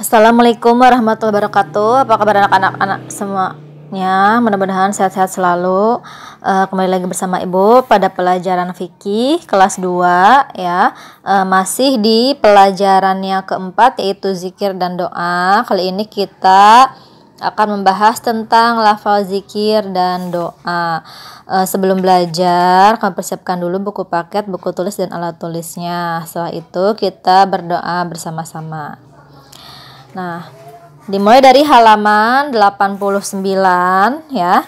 Assalamualaikum warahmatullahi wabarakatuh. Apa kabar anak-anak semuanya? Mudah-mudahan sehat-sehat selalu. Kembali lagi bersama Ibu pada pelajaran fikih kelas 2 ya. Masih di pelajarannya keempat yaitu zikir dan doa. Kali ini kita akan membahas tentang lafal zikir dan doa. Sebelum belajar, kami persiapkan dulu buku paket, buku tulis dan alat tulisnya. Setelah itu kita berdoa bersama-sama. Nah, dimulai dari halaman 89 ya.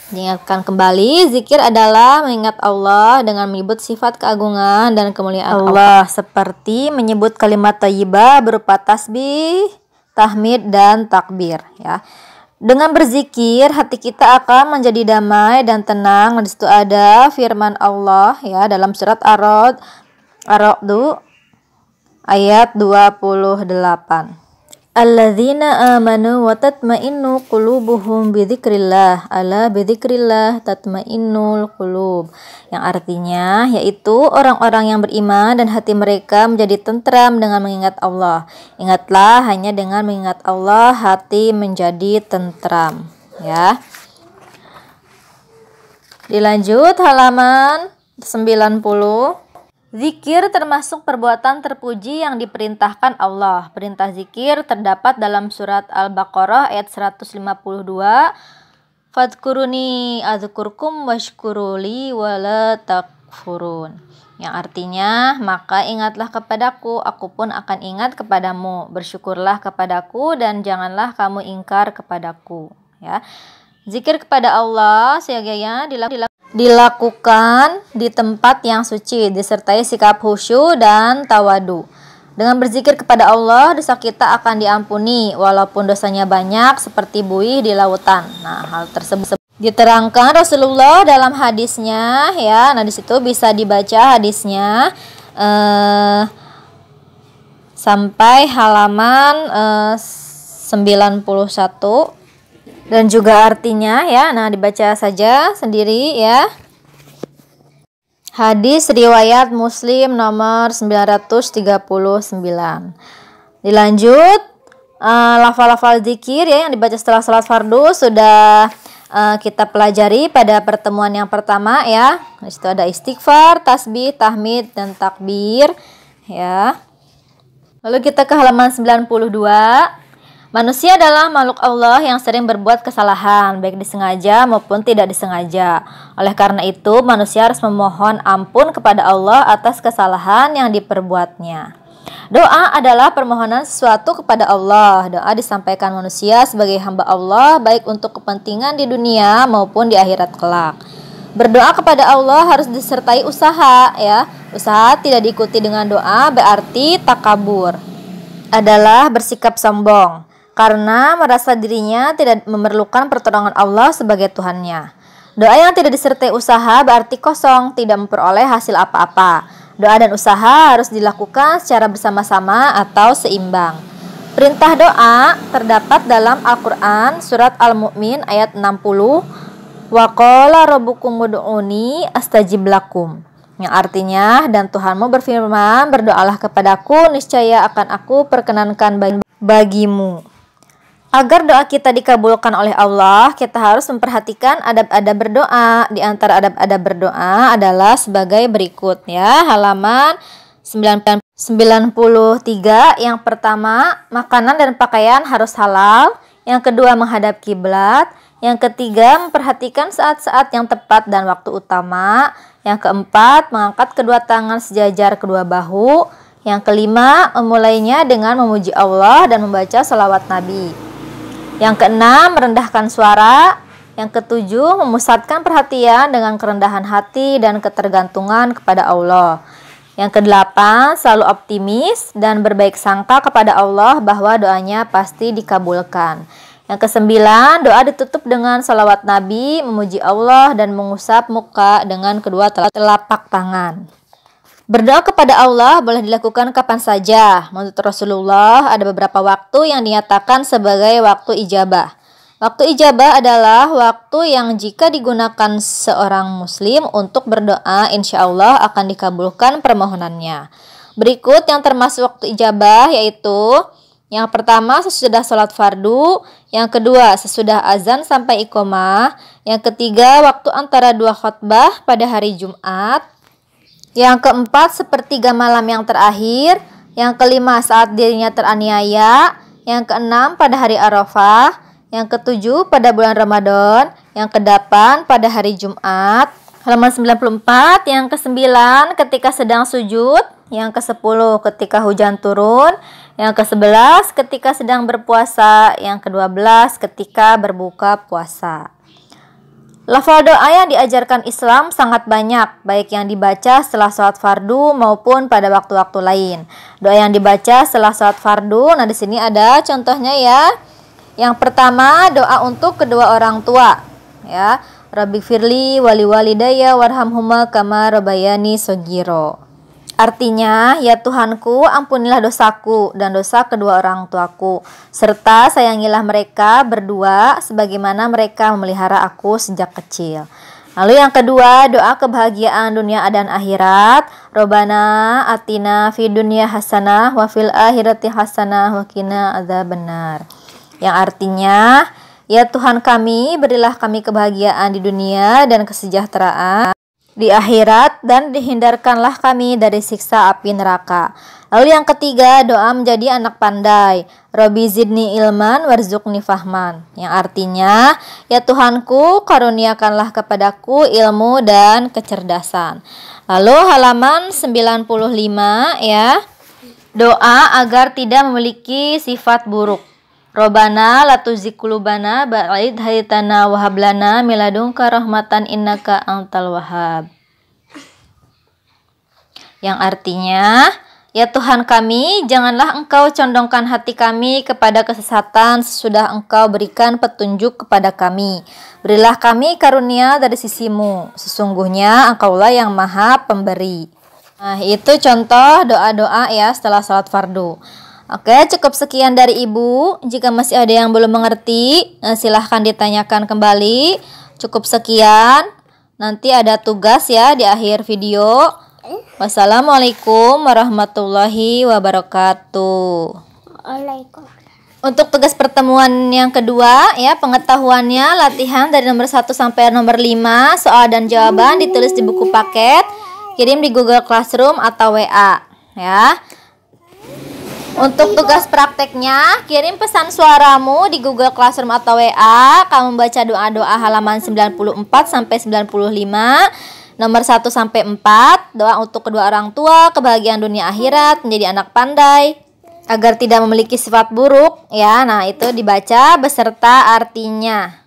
Diingatkan kembali, zikir adalah mengingat Allah dengan menyebut sifat keagungan dan kemuliaan Allah, seperti menyebut kalimat thayyibah berupa tasbih, tahmid dan takbir ya. Dengan berzikir, hati kita akan menjadi damai dan tenang. Di situ ada firman Allah ya dalam surat Ar-Ra'd ayat 28. Alladzina amanu wa tatma'innu qulubuhum bidzikrillah, ala bidzikrillah tatma'innul qulub, yang artinya yaitu orang-orang yang beriman dan hati mereka menjadi tentram dengan mengingat Allah. Ingatlah, hanya dengan mengingat Allah hati menjadi tentram ya. Dilanjut halaman 90. Zikir termasuk perbuatan terpuji yang diperintahkan Allah. Perintah zikir terdapat dalam surat Al-Baqarah ayat 152. Fadkuruni adzkurkum washkuruli wala takfurun. Yang artinya, maka ingatlah kepadaku, aku pun akan ingat kepadamu. Bersyukurlah kepadaku dan janganlah kamu ingkar kepadaku. Ya. Zikir kepada Allah seyogyanya dilakukan di tempat yang suci, disertai sikap khusyuk dan tawadu. Dengan berzikir kepada Allah, dosa kita akan diampuni walaupun dosanya banyak seperti buih di lautan. Nah, hal tersebut diterangkan Rasulullah dalam hadisnya ya. Nah, di situ bisa dibaca hadisnya sampai halaman 91 dan juga artinya ya. Nah, dibaca saja sendiri ya. Hadis riwayat Muslim nomor 939. Dilanjut lafal-lafal zikir ya yang dibaca setelah salat fardu sudah kita pelajari pada pertemuan yang pertama ya. Di situ ada istighfar, tasbih, tahmid dan takbir ya. Lalu kita ke halaman 92. Manusia adalah makhluk Allah yang sering berbuat kesalahan, baik disengaja maupun tidak disengaja. Oleh karena itu, manusia harus memohon ampun kepada Allah atas kesalahan yang diperbuatnya. Doa adalah permohonan sesuatu kepada Allah. Doa disampaikan manusia sebagai hamba Allah, baik untuk kepentingan di dunia maupun di akhirat kelak. Berdoa kepada Allah harus disertai usaha ya. Usaha tidak diikuti dengan doa berarti takabur, adalah bersikap sombong karena merasa dirinya tidak memerlukan pertolongan Allah sebagai Tuhannya. Doa yang tidak disertai usaha berarti kosong, tidak memperoleh hasil apa-apa. Doa dan usaha harus dilakukan secara bersama-sama atau seimbang. Perintah doa terdapat dalam Al-Quran surat Al-Mu'min ayat 60. Wa qala rabbukum ud'uni astajib lakum, yang artinya, dan Tuhanmu berfirman, berdoalah kepadaku, niscaya akan aku perkenankan bagimu. Agar doa kita dikabulkan oleh Allah, kita harus memperhatikan adab-adab berdoa. Di antara adab-adab berdoa adalah sebagai berikut ya. Halaman 93. Yang pertama, makanan dan pakaian harus halal. Yang kedua, menghadap kiblat. Yang ketiga, memperhatikan saat-saat yang tepat dan waktu utama. Yang keempat, mengangkat kedua tangan sejajar kedua bahu. Yang kelima, memulainya dengan memuji Allah dan membaca salawat Nabi. Yang keenam, merendahkan suara. Yang ketujuh, memusatkan perhatian dengan kerendahan hati dan ketergantungan kepada Allah. Yang kedelapan, selalu optimis dan berbaik sangka kepada Allah bahwa doanya pasti dikabulkan. Yang kesembilan, doa ditutup dengan salawat Nabi, memuji Allah dan mengusap muka dengan kedua telapak tangan. Berdoa kepada Allah boleh dilakukan kapan saja. Menurut Rasulullah, ada beberapa waktu yang dinyatakan sebagai waktu ijabah. Waktu ijabah adalah waktu yang jika digunakan seorang muslim untuk berdoa, insya Allah akan dikabulkan permohonannya. Berikut yang termasuk waktu ijabah yaitu Yang pertama sesudah sholat fardu, yang kedua sesudah azan sampai iqomah, yang ketiga waktu antara dua khutbah pada hari Jumat, yang keempat sepertiga malam yang terakhir, yang kelima saat dirinya teraniaya, yang keenam pada hari Arafah, yang ketujuh pada bulan Ramadan, yang kedelapan pada hari Jumat. Halaman 94, yang kesembilan ketika sedang sujud, yang ke-10 ketika hujan turun, yang ke-11 ketika sedang berpuasa, yang ke-12 ketika berbuka puasa. Lafal doa yang diajarkan Islam sangat banyak, baik yang dibaca setelah sholat fardu maupun pada waktu-waktu lain. Doa yang dibaca setelah sholat fardu, nah di sini ada contohnya ya. Yang pertama doa untuk kedua orang tua, ya. Rabbi firli wali walidaya warhamhuma kama rabbayani shogiro. Artinya, ya Tuhanku, ampunilah dosaku dan dosa kedua orang tuaku, serta sayangilah mereka berdua sebagaimana mereka memelihara aku sejak kecil. Lalu yang kedua, doa kebahagiaan dunia dan akhirat. Robbana atina fid dunya hasanah wa fil akhirati hasanah wa qina adzabannar. Yang artinya, ya Tuhan kami, berilah kami kebahagiaan di dunia dan kesejahteraan di akhirat, dan dihindarkanlah kami dari siksa api neraka. Lalu yang ketiga, doa menjadi anak pandai. Robbi zidni ilman warzuqni fahman. Yang artinya, ya Tuhanku, karuniakanlah kepadaku ilmu dan kecerdasan. Lalu halaman 95 ya. Doa agar tidak memiliki sifat buruk. Robbana la tuzigh qulubana ba'da idh hadaytana wa hab lana min ladunka rahmatan innaka antal wahhab. Yang artinya, ya Tuhan kami, janganlah Engkau condongkan hati kami kepada kesesatan sesudah Engkau berikan petunjuk kepada kami. Berilah kami karunia dari sisi-Mu. Sesungguhnya Engkaulah yang Maha Pemberi. Nah, itu contoh doa-doa ya setelah salat fardu. Oke, cukup sekian dari Ibu. Jika masih ada yang belum mengerti, silahkan ditanyakan kembali. Cukup sekian. Nanti ada tugas ya di akhir video. Wassalamualaikum warahmatullahi wabarakatuh. Untuk tugas pertemuan yang kedua ya, pengetahuannya latihan dari nomor 1 sampai nomor 5. Soal dan jawaban ditulis di buku paket. Kirim di Google Classroom atau WA ya. Untuk tugas prakteknya, kirim pesan suaramu di Google Classroom atau WA. Kamu baca doa-doa halaman 94 sampai 95, nomor 1 sampai 4, doa untuk kedua orang tua, kebahagiaan dunia akhirat, menjadi anak pandai, agar tidak memiliki sifat buruk ya. Nah, itu dibaca beserta artinya.